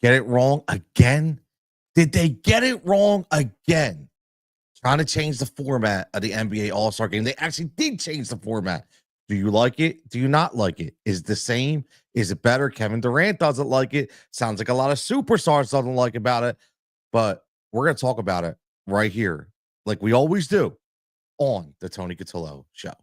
get it wrong again? Did they get it wrong again? Trying to change the format of the NBA All-Star game. They actually did change the format. Do you like it? Do you not like it? Is it the same? Is it better? Kevin Durant doesn't like it. Sounds like a lot of superstars doesn't like about it. But we're going to talk about it right here, like we always do, on the Tony Cutillo Show.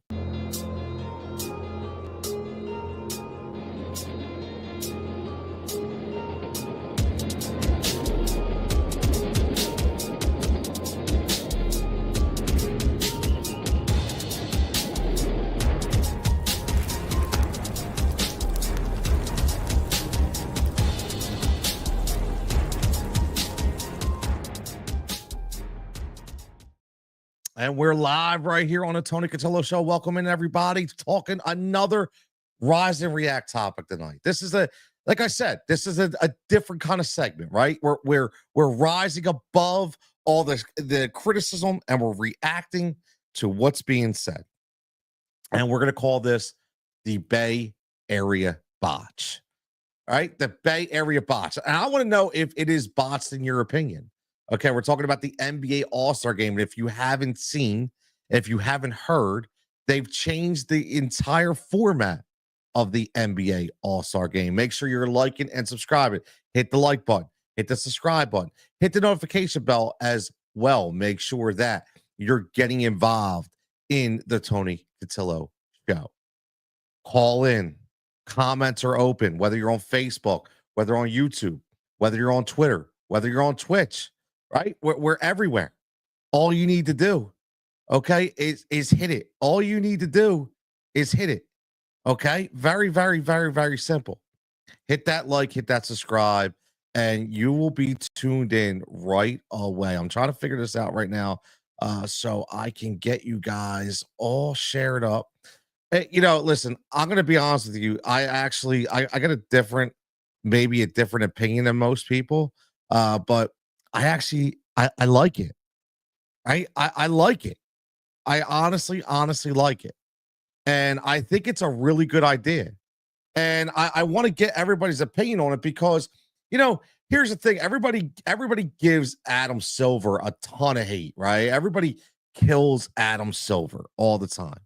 And we're live right here on the Tony Cutillo Show. Welcome in, everybody. Talking another Rise and React topic tonight. This is like I said, this is a different kind of segment, right? We're rising above all the criticism and we're reacting to what's being said. And we're going to call this the Bay Area Botch. All right, the Bay Area Botch. And I want to know if it is botched in your opinion. Okay, we're talking about the NBA All-Star game. And if you haven't seen, if you haven't heard, they've changed the entire format of the NBA All-Star game. Make sure you're liking and subscribing. Hit the like button, hit the subscribe button, hit the notification bell as well. Make sure that you're getting involved in the Tony Cutillo Show. Call in. Comments are open, whether you're on Facebook, whether on YouTube, whether you're on Twitter, whether you're on Twitch. Right? We're everywhere. All you need to do, okay, is hit it. All you need to do is hit it. Okay? Very, very, very, very simple. Hit that like, hit that subscribe, and you will be tuned in right away. I'm trying to figure this out right now so I can get you guys all shared up. Hey, listen, I'm going to be honest with you. I got a different opinion than most people, but I like it. I like it. I honestly like it. And I think it's a really good idea. And I want to get everybody's opinion on it because, here's the thing. Everybody gives Adam Silver a ton of hate, right? Everybody kills Adam Silver all the time.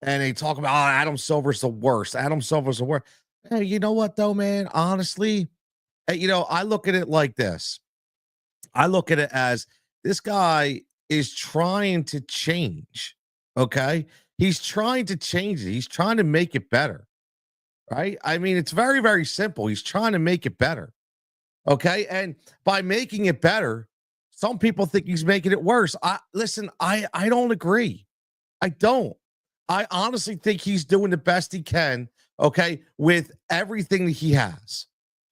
And they talk about, Adam Silver's the worst. Adam Silver's the worst. Hey, you know what, though, man? Honestly, I look at it like this. I look at it as this guy is trying to change. Okay. He's trying to change it. He's trying to make it better. Right. I mean, it's very, very simple. He's trying to make it better. Okay. And by making it better, some people think he's making it worse. I don't agree. I don't. I honestly think he's doing the best he can. Okay. With everything that he has.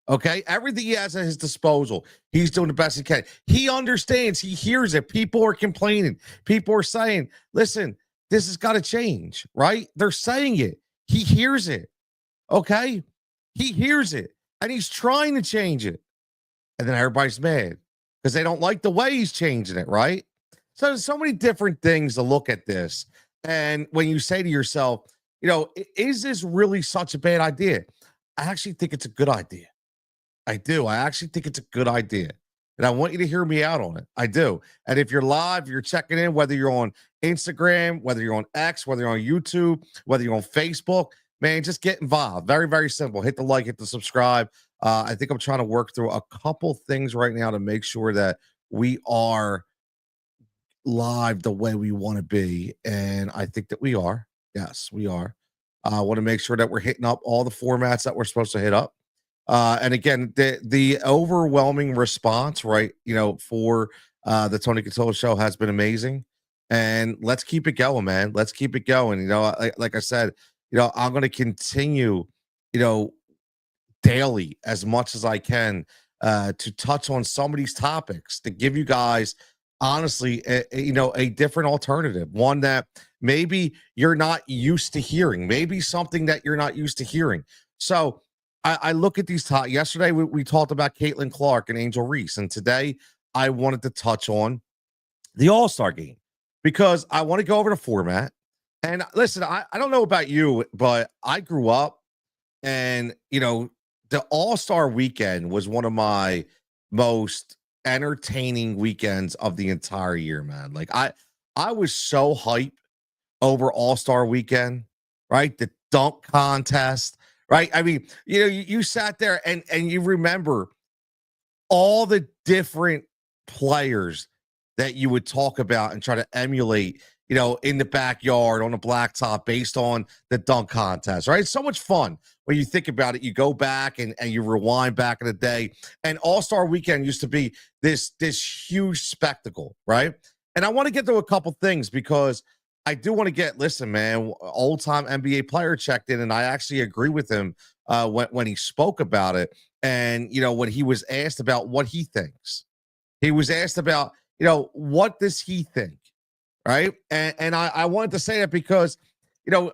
Okay, everything he has at his disposal, he's doing the best he can. He understands, he hears it. People are complaining. People are saying, listen, this has got to change, right? They're saying it. He hears it. Okay, he hears it and he's trying to change it. And then everybody's mad because they don't like the way he's changing it, right? So there's so many different things to look at this. And when you say to yourself, is this really such a bad idea? I actually think it's a good idea. I do. I actually think it's a good idea. And I want you to hear me out on it. I do. And if you're live, you're checking in, whether you're on Instagram, whether you're on X, whether you're on YouTube, whether you're on Facebook, man, just get involved. Very, very simple. Hit the like, hit the subscribe. I think I'm trying to work through a couple things right now to make sure that we are live the way we want to be. And I think that we are. Yes, we are. I want to make sure that we're hitting up all the formats that we're supposed to hit up. And again, the overwhelming response, right, for the Tony Cutillo Show has been amazing. And let's keep it going, man. Let's keep it going. Like I said, I'm going to continue, daily as much as I can to touch on some of these topics to give you guys, honestly, a different alternative, one that maybe you're not used to hearing, maybe something that you're not used to hearing. So, I look at these yesterday we talked about Caitlin Clark and Angel Reese, and today I wanted to touch on the All-Star game because I want to go over the format. And listen, I don't know about you, but I grew up and the All-Star weekend was one of my most entertaining weekends of the entire year, man. Like I was so hyped over All-Star weekend, right? The dunk contest, right? I mean, you sat there and you remember all the different players that you would talk about and try to emulate, in the backyard on the blacktop based on the dunk contest, right? It's so much fun when you think about it. You go back and you rewind back in the day, and All-Star weekend used to be this huge spectacle, right? And I want to get to a couple things because I do want to listen, man, old time NBA player checked in, and I actually agree with him when he spoke about it. And, when he was asked about what he thinks, he was asked about, what does he think? Right. And I wanted to say that because, you know,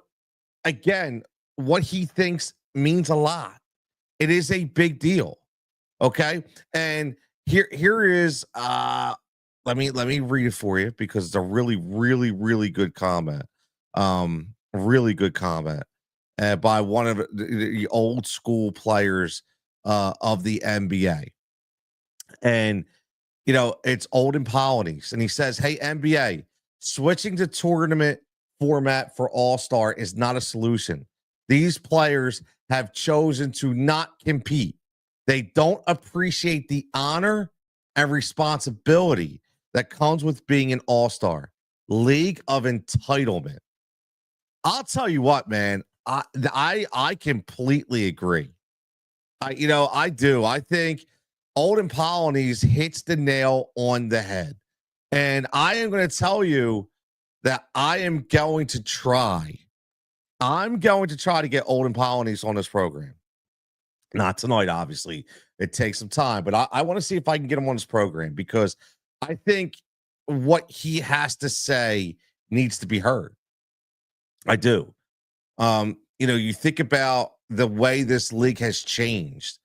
again, what he thinks means a lot. It is a big deal. Okay. And here is let me read it for you because it's a really, really, really good comment. Really good comment by one of the old school players of the NBA. And it's Olden Polonies. And he says, "Hey, NBA, switching to tournament format for All-Star is not a solution. These players have chosen to not compete. They don't appreciate the honor and responsibility that comes with being an All-Star. League of entitlement." I'll tell you what, man. I completely agree. I do. I think Olden Polonies hits the nail on the head. And I am going to tell you that I am going to try. I'm going to try to get Olden Polonies on this program. Not tonight, obviously. It takes some time, but I want to see if I can get him on this program because I think what he has to say needs to be heard. I do. You think about the way this league has changed,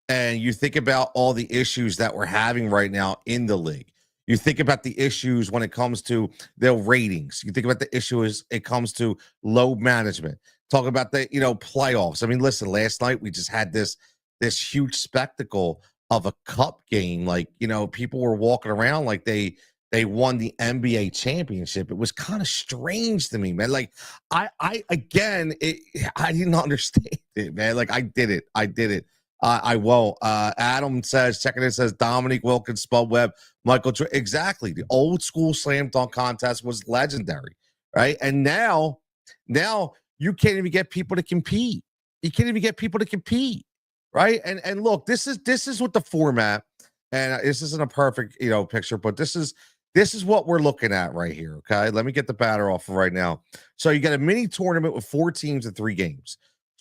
and you think about all the issues that we're having right now in the league. You think about the issues when it comes to their ratings. You think about the issues it comes to load management. Talk about the playoffs. I mean, listen, last night we just had this huge spectacle of a cup game. Like, people were walking around like they won the NBA championship. It was kind of strange to me, man. Like I again, I didn't understand it, man. Like I did it. I won't. Adam says, checking in, says Dominique Wilkins, Spud Webb, Michael. Exactly. The old school slam dunk contest was legendary, right? And now you can't even get people to compete. You can't even get people to compete, right? And look, this is what the format, and this isn't a perfect picture, but this is what we're looking at right here. Okay, let me get the batter off right now. So you got a mini tournament with 4 teams and 3 games.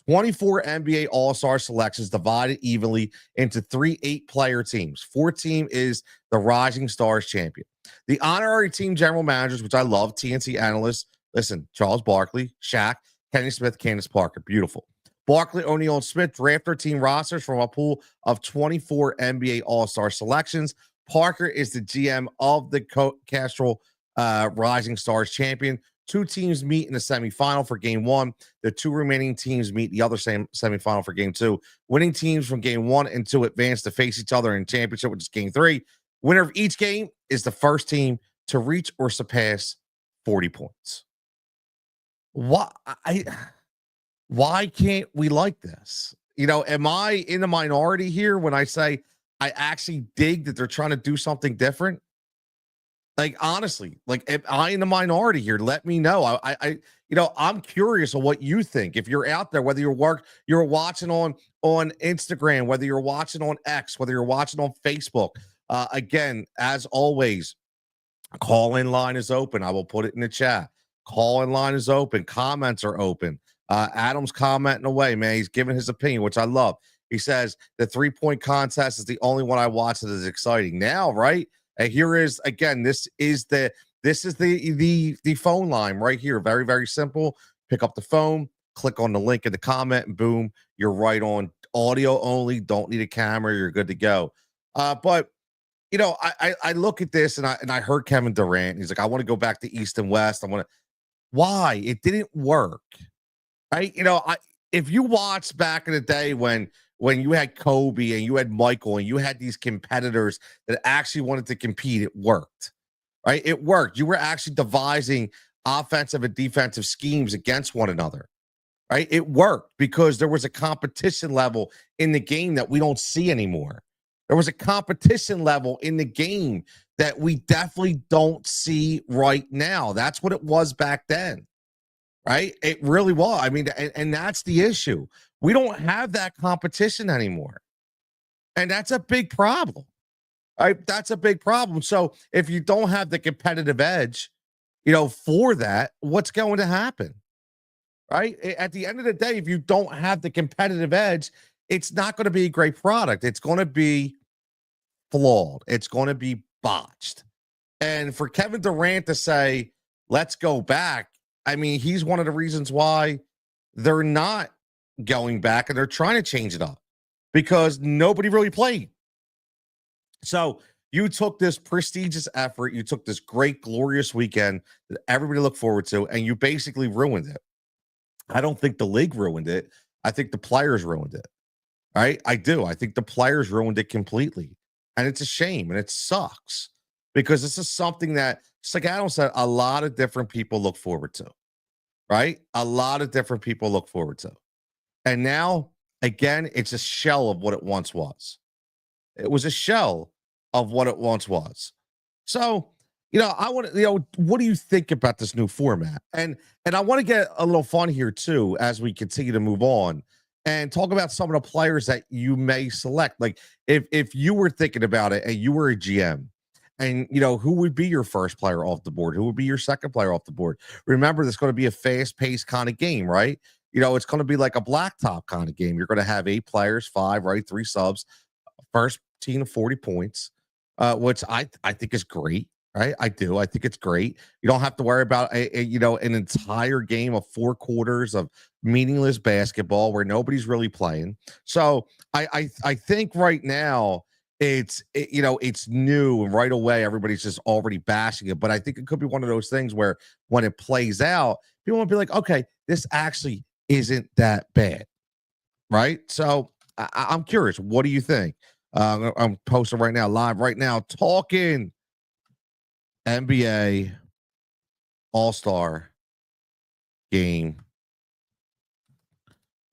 24 NBA All-Star selections divided evenly into 3 8-player teams. 4 team is the Rising Stars champion. The honorary team general managers, which I love, TNT analysts. Listen, Charles Barkley, Shaq, Kenny Smith, Candace Parker. Beautiful. Barkley, O'Neal, and Smith draft their team rosters from a pool of 24 NBA All-Star selections. Parker is the GM of the Castrol Rising Stars champion. 2 teams meet in the semifinal for game 1. The 2 remaining teams meet the other same semifinal for game 2. Winning teams from game 1 and 2 advance to face each other in championship, which is game 3. Winner of each game is the first team to reach or surpass 40 points. Why why can't we like this? Am I in the minority here when I say I actually dig that they're trying to do something different? Like, honestly, like, am I in the minority here? Let me know. I'm curious of what you think. If you're out there, whether you're watching on Instagram, whether you're watching on X, whether you're watching on Facebook. Again, as always, call-in line is open. I will put it in the chat. Call-in line is open. Comments are open. Adam's commenting away, man. He's giving his opinion, which I love. He says the 3-point contest is the only one I watch that is exciting now, right? And here is again, this is the phone line right here. Very, very simple. Pick up the phone, click on the link in the comment, and boom, you're right on. Audio only. Don't need a camera. You're good to go. But I look at this and I heard Kevin Durant. He's like, I want to go back to East and West. I want to. Why? It didn't work, right? If you watch back in the day when when you had Kobe and you had Michael and you had these competitors that actually wanted to compete, it worked, right? It worked. You were actually devising offensive and defensive schemes against one another, right? It worked because there was a competition level in the game that we don't see anymore. There was a competition level in the game that we definitely don't see right now. That's what it was back then, right? It really was. I mean, and that's the issue. We don't have that competition anymore. And that's a big problem. Right? That's a big problem. So if you don't have the competitive edge, for that, what's going to happen? Right? At the end of the day, if you don't have the competitive edge, it's not going to be a great product. It's going to be flawed. It's going to be botched. And for Kevin Durant to say, let's go back, I mean, he's one of the reasons why they're not going back and they're trying to change it up because nobody really played. So you took this prestigious effort, you took this great, glorious weekend that everybody looked forward to, and you basically ruined it. I don't think the league ruined it. I think the players ruined it. Right? I do. I think the players ruined it completely. And it's a shame and it sucks because this is something that, just like Adam said, a lot of different people look forward to. Right? A lot of different people look forward to. And now, again, it's a shell of what it once was. It was a shell of what it once was. So, I want to, what do you think about this new format? And I want to get a little fun here too as we continue to move on and talk about some of the players that you may select. Like if you were thinking about it and you were a GM and who would be your first player off the board? Who would be your second player off the board? Remember, this is going to be a fast-paced kind of game, right? It's going to be like a blacktop kind of game. You're going to have 8 players, 5, right? 3 subs, first team of 40 points, which I think is great. Right, I do. I think it's great. You don't have to worry about an entire game of 4 quarters of meaningless basketball where nobody's really playing. So I think right now it's new and right away everybody's just already bashing it. But I think it could be one of those things where when it plays out, people will be like, okay, this actually isn't that bad, right? So I'm curious. What do you think? I'm posting right now, live right now, talking NBA All-Star game,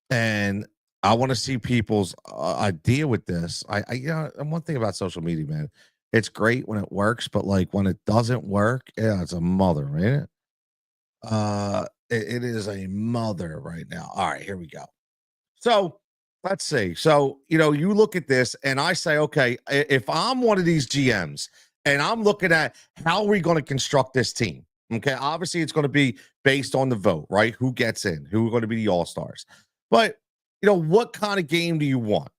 and I want to see people's idea with this. And one thing about social media, man, it's great when it works, but like when it doesn't work, yeah, it's a mother, ain't it? It is a mother right now. All right, here we go. So let's see. So, you look at this and I say, okay, if I'm one of these GMs and I'm looking at how are we going to construct this team? Okay. Obviously, it's going to be based on the vote, right? Who gets in, who are going to be the all stars. But, what kind of game do you want?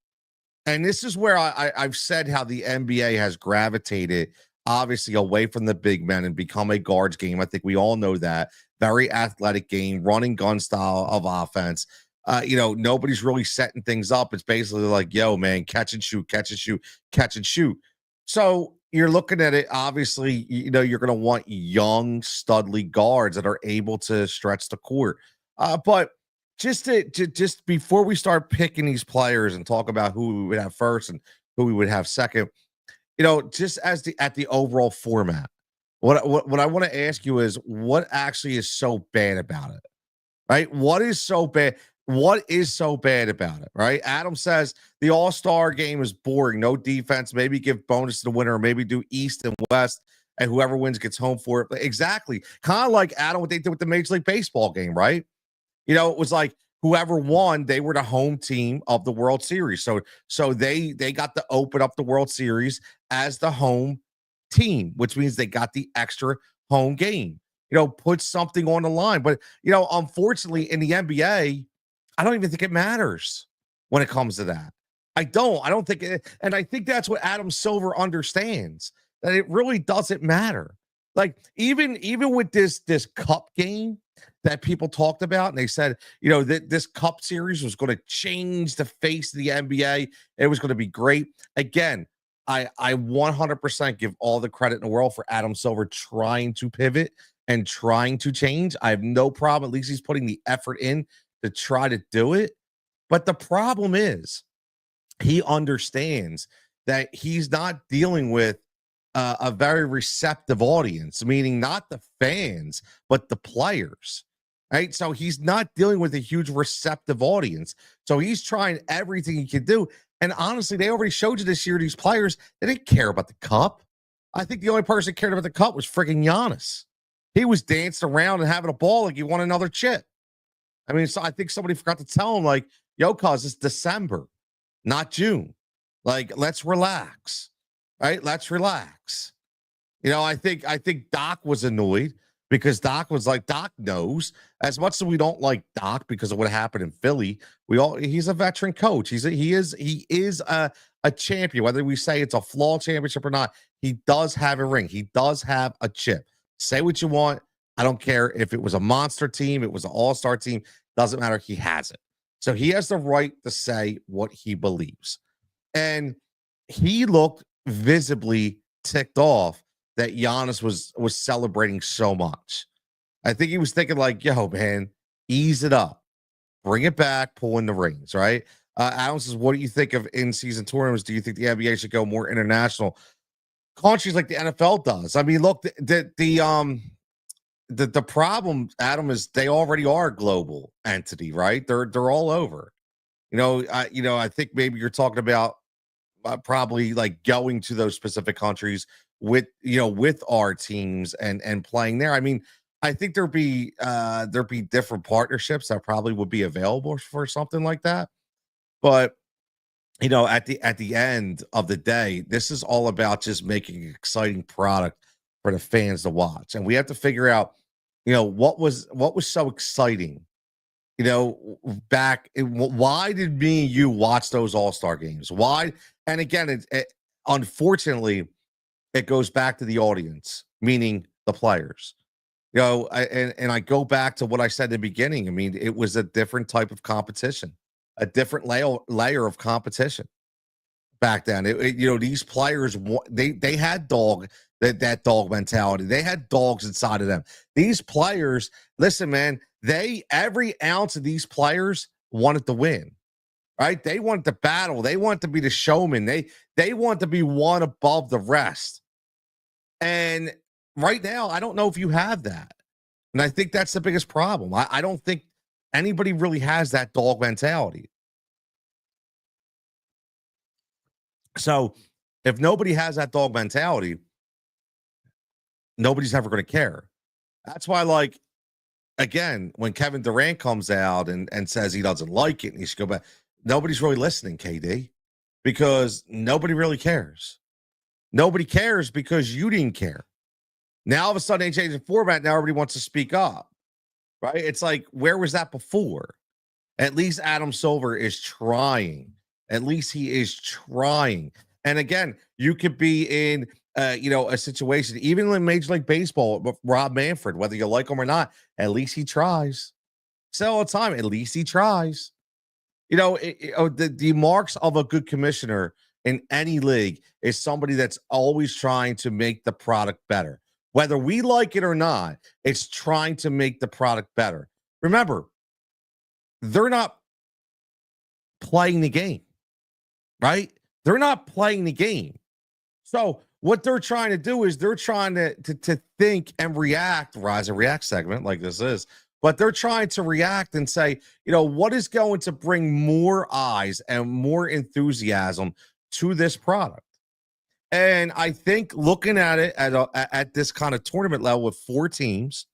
And this is where I've said how the NBA has gravitated, obviously, away from the big men and become a guards game. I think we all know that. Very athletic game, running gun style of offense. Nobody's really setting things up. It's basically like, yo, man, catch and shoot, catch and shoot, catch and shoot. So you're looking at it, obviously, you're going to want young, studly guards that are able to stretch the court. But just before we start picking these players and talk about who we would have first and who we would have second, just as at the overall format, what I want to ask you is what actually is so bad about it? Right? What is so bad? What is so bad about it? Right? Adam says the All-Star game is boring, no defense. Maybe give bonus to the winner, or maybe do East and West, and whoever wins gets home for it. Exactly. Kind of like Adam, what they did with the Major League Baseball game, right? It was like whoever won, they were the home team of the World Series. So they got to open up the World Series as the home team, which means they got the extra home game. Put something on the line. But unfortunately, in the NBA, I don't even think it matters when it comes to that. I don't think it, and I think that's what Adam Silver understands, that it really doesn't matter. Like even with this cup game that people talked about, and they said, that this cup series was going to change the face of the NBA. It was going to be great. Again, I 100% give all the credit in the world for Adam Silver trying to pivot and trying to change. I have no problem. At least he's putting the effort in to try to do it. But the problem is he understands that he's not dealing with a very receptive audience, meaning not the fans, but the players. Right. So he's not dealing with a huge receptive audience. So he's trying everything he can do. And honestly, they already showed you this year, these players, they didn't care about the cup. I think the only person that cared about the cup was freaking Giannis. He was dancing around and having a ball like he won another chip. I mean, so I think somebody forgot to tell him, like, yo, cuz it's December, not June. Like, let's relax. Right? Let's relax. I think Doc was annoyed because Doc was like, Doc knows as much as we don't like Doc because of what happened in Philly. He's a veteran coach. He is a champion, whether we say it's a flawed championship or not. He does have a ring. He does have a chip. Say what you want. I don't care if it was a monster team, it was an all-star team. Doesn't matter. He has it. So he has the right to say what he believes. And he looked visibly ticked off that Giannis was celebrating so much. I think he was thinking like, "Yo, man, ease it up, bring it back, pull in the rings." Right? Adam says, "What do you think of in-season tournaments? Do you think the NBA should go more international countries like the NFL does?" I mean, look, the problem, Adam, is they already are a global entity, right? They're all over. I think maybe you're talking about probably like going to those specific countries with our teams and playing there. I mean, I think there'd be different partnerships that probably would be available for something like that. But at the end of the day, this is all about just making an exciting product for the fans to watch, and we have to figure out, what was so exciting, why did me and you watch those all-star games? Why? And again, unfortunately, it goes back to the audience, meaning the players. And I go back to what I said in the beginning. I mean, it was a different type of competition, a different layer of competition back then. These players, they had that dog mentality. They had dogs inside of them. These players, listen, man, every ounce of these players wanted to win. Right? They wanted to battle. They want to be the showman. They want to be one above the rest. And right now, I don't know if you have that. And I think that's the biggest problem. I don't think anybody really has that dog mentality. So if nobody has that dog mentality, nobody's ever going to care. That's why, like, again, when Kevin Durant comes out and says he doesn't like it and he should go back, nobody's really listening, KD, because nobody really cares. Nobody cares because you didn't care. Now all of a sudden they change the format. Now everybody wants to speak up, right? It's like, where was that before? At least Adam Silver is trying. At least he is trying. And again, you could be in a situation, even in Major League Baseball, with Rob Manfred, whether you like him or not, at least he tries. Say all the time, at least he tries. The marks of a good commissioner in any league is somebody that's always trying to make the product better. Whether we like it or not, it's trying to make the product better. Remember, they're not playing the game, right? They're not playing the game. So what they're trying to do is they're trying to think and react, Rise and React segment like this is, but they're trying to react and say, what is going to bring more eyes and more enthusiasm to this product? And I think looking at it at this kind of tournament level with 4 teams,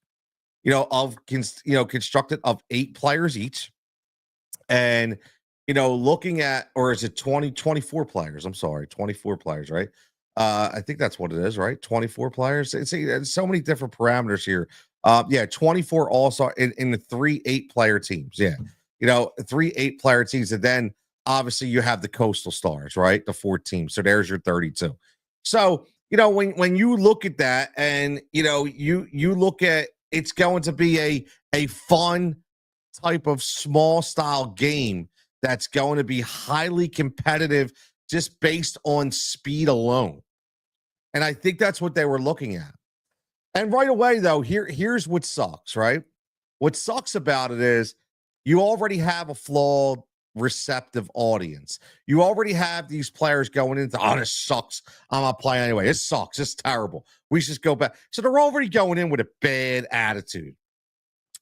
constructed of 8 players each, and looking at, or is it 24 players? I'm sorry, 24 players, right? I think that's what it is, right? 24 players. See, there's so many different parameters here. 24 all-star in the 3 8-player teams. Yeah. 3 8-player teams. And then obviously you have the Coastal Stars, right? The 4 teams. So there's your 32. So, when you look at that and you look at, it's going to be a fun type of small style game that's going to be highly competitive just based on speed alone. And I think that's what they were looking at. And right away, though, here's what sucks, right? What sucks about it is you already have a flawed receptive audience. You already have these players going into, oh, this sucks. I'm not playing anyway. This sucks. It's terrible. We should just go back. So they're already going in with a bad attitude,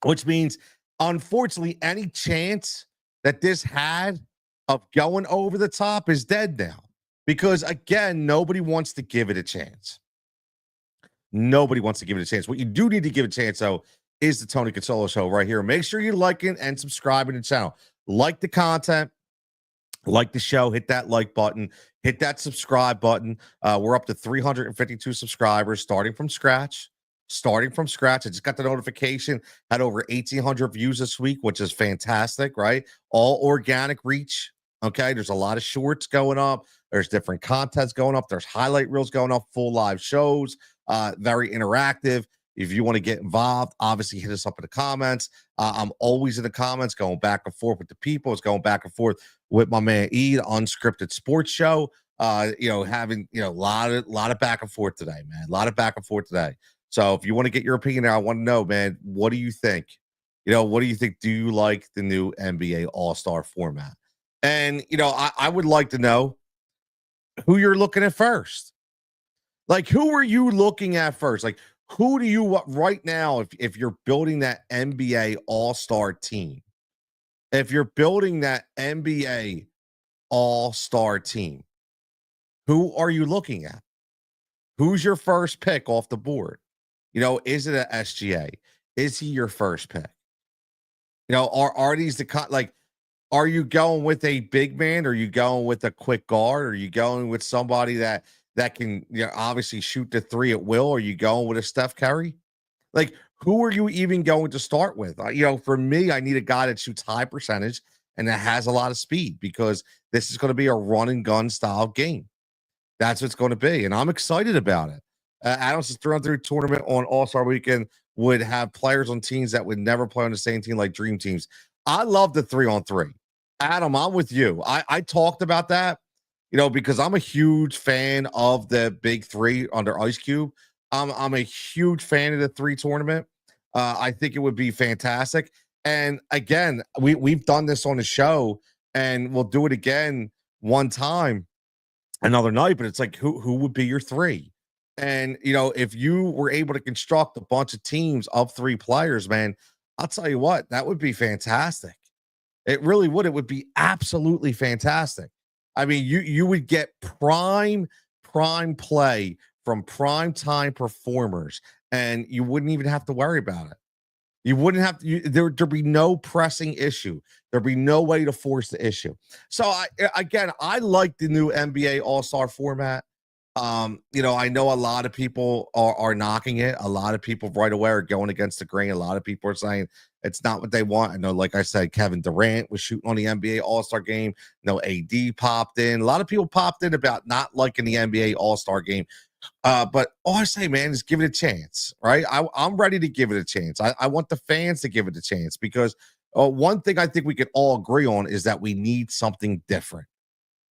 which means, unfortunately, any chance that this had of going over the top is dead now. Because, again, nobody wants to give it a chance. Nobody wants to give it a chance. What you do need to give it a chance, though, is the Tony Cutillo Show right here. Make sure you like it and subscribing to the channel. Like the content, like the show, hit that like button, hit that subscribe button. We're up to 352 subscribers starting from scratch. I just got the notification, had over 1,800 views this week, which is fantastic, right? All organic reach. Okay, there's a lot of shorts going up. There's different contents going up. There's highlight reels going up, full live shows, very interactive. If you want to get involved, obviously hit us up in the comments. I'm always in the comments, going back and forth with the people. It's going back and forth with my man E, the Unscripted Sports Show. Having a lot of back and forth today, man. A lot of back and forth today. So if you want to get your opinion, I want to know, man, what do you think? What do you think? Do you like the new NBA All-Star format? And I would like to know who you're looking at first. Like, who are you looking at first? Like, who do you right now, if you're building that NBA All-Star team, if you're building that NBA All-Star team, who are you looking at? Who's your first pick off the board? Is it a SGA? Is he your first pick? Are these are you going with a big man? Are you going with a quick guard? Are you going with somebody that can obviously shoot the three at will? Are you going with a Steph Curry? Like, who are you even going to start with? For me, I need a guy that shoots high percentage and that has a lot of speed, because this is going to be a run and gun style game. That's what it's going to be, and I'm excited about it. Adams' 3-on-3 tournament on All-Star Weekend would have players on teams that would never play on the same team, like dream teams. I love the 3-on-3. Adam, I'm with you. I talked about that, because I'm a huge fan of the big three under Ice Cube. I'm a huge fan of the 3 tournament. I think it would be fantastic. And again, we've done this on the show, and we'll do it again one time another night. But it's like, who would be your 3? And if you were able to construct a bunch of teams of 3 players, man, I'll tell you what, that would be fantastic. It really would. It would be absolutely fantastic. I mean, you would get prime play from prime time performers, and you wouldn't even have to worry about it. You wouldn't have to. There'd be no pressing issue. There'd be no way to force the issue. So I like the new NBA All-Star format. I know a lot of people are knocking it. A lot of people right away are going against the grain. A lot of people are saying it's not what they want. I know, like I said, Kevin Durant was shooting on the NBA All-Star game. No, AD popped in. A lot of people popped in about not liking the NBA All-Star game. But all I say, man, is give it a chance, right? I'm ready to give it a chance. I want the fans to give it a chance, because one thing I think we can all agree on is that we need something different,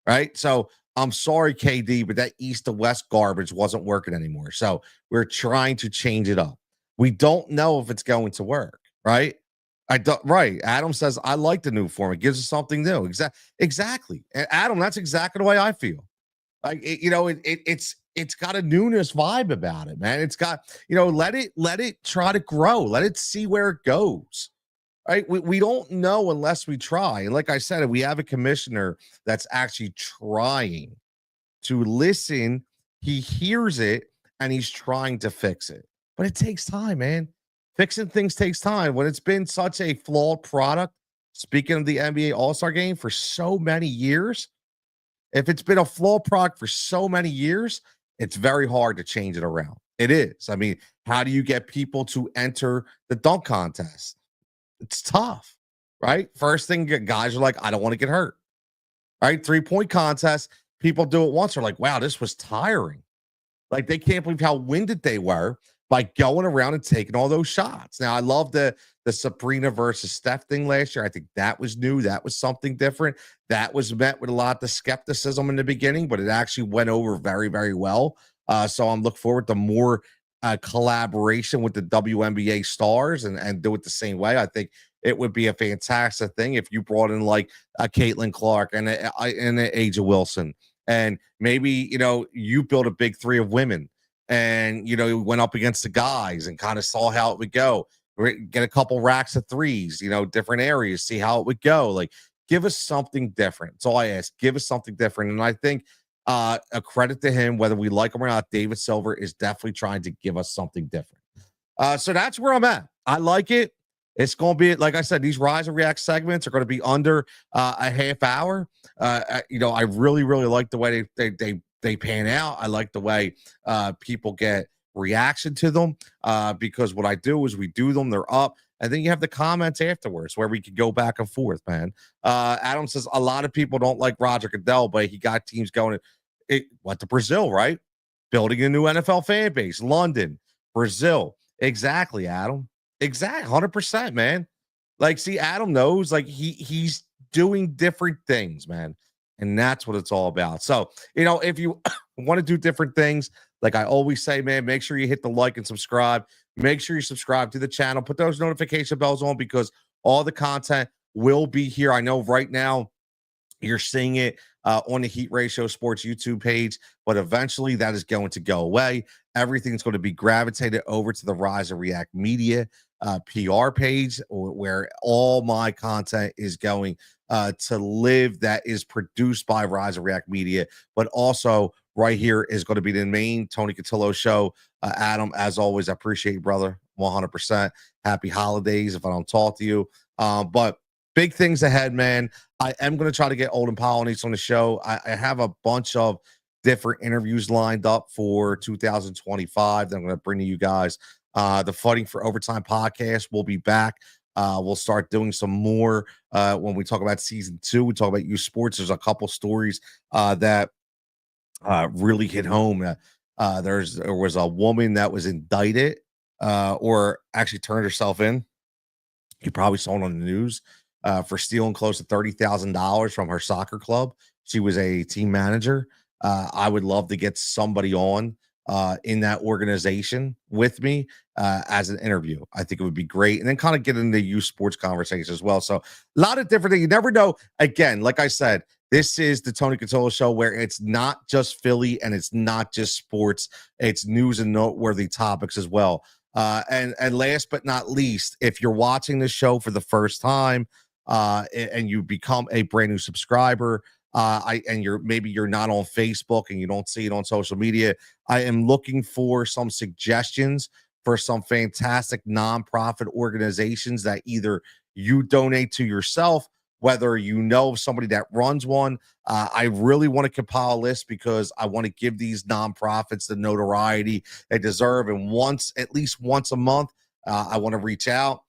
right? So I'm sorry, KD, but that east to west garbage wasn't working anymore. So we're trying to change it up. We don't know if it's going to work, right? Right. Adam says, I like the new form. It gives us something new. Exactly. And Adam, that's exactly the way I feel. Like, it's got a newness vibe about it, man. It's got, let it try to grow. Let it see where it goes. Right? We don't know unless we try. And like I said, we have a commissioner that's actually trying to listen. He hears it and he's trying to fix it. But it takes time, man. Fixing things takes time. When it's been such a flawed product, speaking of the NBA All-Star game, for so many years, if it's been a flawed product for so many years, it's very hard to change it around. It is. I mean, how do you get people to enter the dunk contest? It's tough, right? First thing, guys are like, I don't want to get hurt, right? 3-point contest, people do it once. They're like, wow, this was tiring. Like, they can't believe how winded they were by going around and taking all those shots. Now, I love the Sabrina versus Steph thing last year. I think that was new. That was something different. That was met with a lot of skepticism in the beginning, but it actually went over very, very well. So I'm looking forward to more collaboration with the WNBA stars and do it the same way. I think it would be a fantastic thing if you brought in like a Caitlin Clark and a Aja Wilson, and maybe you built a big three of women, and went up against the guys and kind of saw how it would go. Get a couple racks of threes, different areas, see how it would go. Like, give us something different. That's all I ask. Give us something different, and I think a credit to him, whether we like him or not, David Silver is definitely trying to give us something different. So that's where I'm at. I like it. It's going to be, like I said, these Rise and React segments are going to be under a half hour. I really, really like the way they pan out. I like the way people get reaction to them because what I do is we do them, they're up, and then you have the comments afterwards where we can go back and forth, man. Adam says a lot of people don't like Roger Goodell, but he got teams going. It went to Brazil, right? Building a new NFL fan base, London, Brazil. Exactly, Adam. Exactly, 100%, man. Like, see, Adam knows, like, he's doing different things, man. And that's what it's all about. So, if you want to do different things, like I always say, man, make sure you hit the like and subscribe. Make sure you subscribe to the channel. Put those notification bells on because all the content will be here. I know right now you're seeing it on the Heat Ratio Sports YouTube page, but eventually that is going to go away. Everything's going to be gravitated over to the Rise and React Media PR page, where all my content is going to live. That is produced by Rise and React Media, but also right here is going to be the main Tony Cutillo show. Adam, as always, I appreciate you, brother. 100%. Happy holidays if I don't talk to you. But big things ahead, man. I am going to try to get Olden Polynice on the show. I have a bunch of different interviews lined up for 2025 that I'm going to bring to you guys. The Fighting for Overtime podcast will be back. We'll start doing some more when we talk about season 2. We talk about youth sports. There's a couple stories that really hit home. There was a woman that was indicted or actually turned herself in. You probably saw it on the news for stealing close to $30,000 from her soccer club. She was a team manager. I would love to get somebody on in that organization with me as an interview. I think it would be great. And then kind of get into youth sports conversation as well. So a lot of different things. You never know. Again, like I said, this is the Tony Cutillo show where it's not just Philly and it's not just sports. It's news and noteworthy topics as well. And last but not least, if you're watching this show for the first time and you become a brand new subscriber, and you're not on Facebook and you don't see it on social media, I am looking for some suggestions for some fantastic nonprofit organizations that either you donate to yourself, whether you know somebody that runs one. I really want to compile a list because I want to give these nonprofits the notoriety they deserve. And at least once a month, I want to reach out,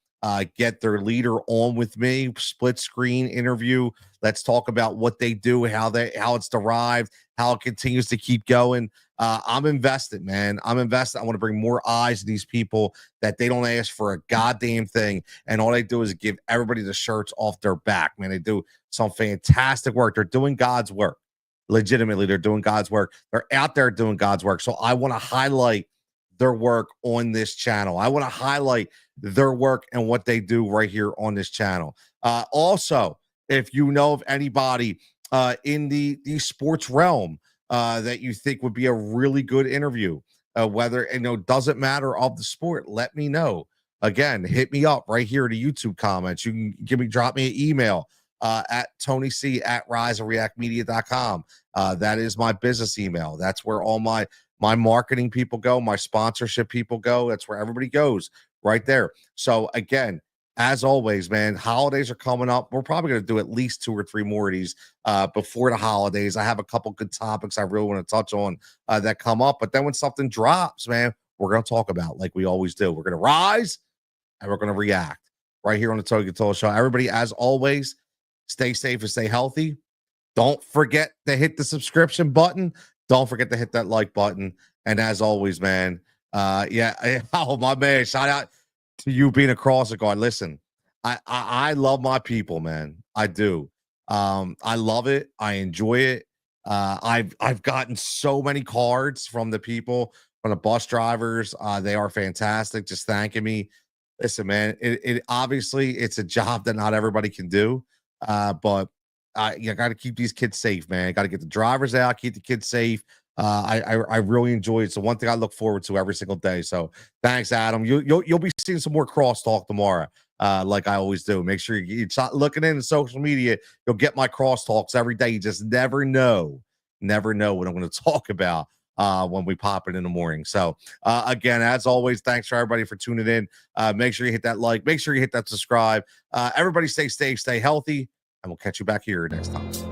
get their leader on with me, split screen interview. Let's talk about what they do, how it's derived, how it continues to keep going. I'm invested, man. I'm invested. I want to bring more eyes to these people that they don't ask for a goddamn thing. And all they do is give everybody the shirts off their back, man. They do some fantastic work. They're doing God's work. Legitimately, they're doing God's work. They're out there doing God's work. So I want to highlight their work on this channel. I want to highlight their work and what they do right here on this channel. Also, if you know of anybody in the sports realm that you think would be a really good interview, whether doesn't matter of the sport, let me know. Again, hit me up right here in the YouTube comments. You can drop me an email at tonyc@riseandreactmedia.com. That is my business email. That's where all my marketing people go, my sponsorship people go. That's where everybody goes right there. So again, as always, man, holidays are coming up. We're probably going to do at least 2 or 3 more of these before the holidays. I have a couple good topics I really want to touch on that come up. But then when something drops, man, we're going to talk about like we always do. We're going to rise and we're going to react right here on the Tony Cutillo Show. Everybody, as always, stay safe and stay healthy. Don't forget to hit the subscription button. Don't forget to hit that like button. And as always, man, oh, my man, shout out to you being across the guard. Listen, I love my people, man. I do. I love it. I enjoy it. I've gotten so many cards from the people, from the bus drivers. They are fantastic, just thanking me. Listen, man, it obviously it's a job that not everybody can do. But you got to keep these kids safe, man. Got to get the drivers out, keep the kids safe. I really enjoy it. It's the one thing I look forward to every single day. So thanks, Adam. You'll be seeing some more crosstalk tomorrow. Like I always do. Make sure you start looking in social media. You'll get my crosstalks every day. You just never know what I'm going to talk about when we pop it in the morning. So again, as always, thanks for everybody for tuning in. Make sure you hit that like, make sure you hit that subscribe. Everybody stay safe, stay healthy, and we'll catch you back here next time.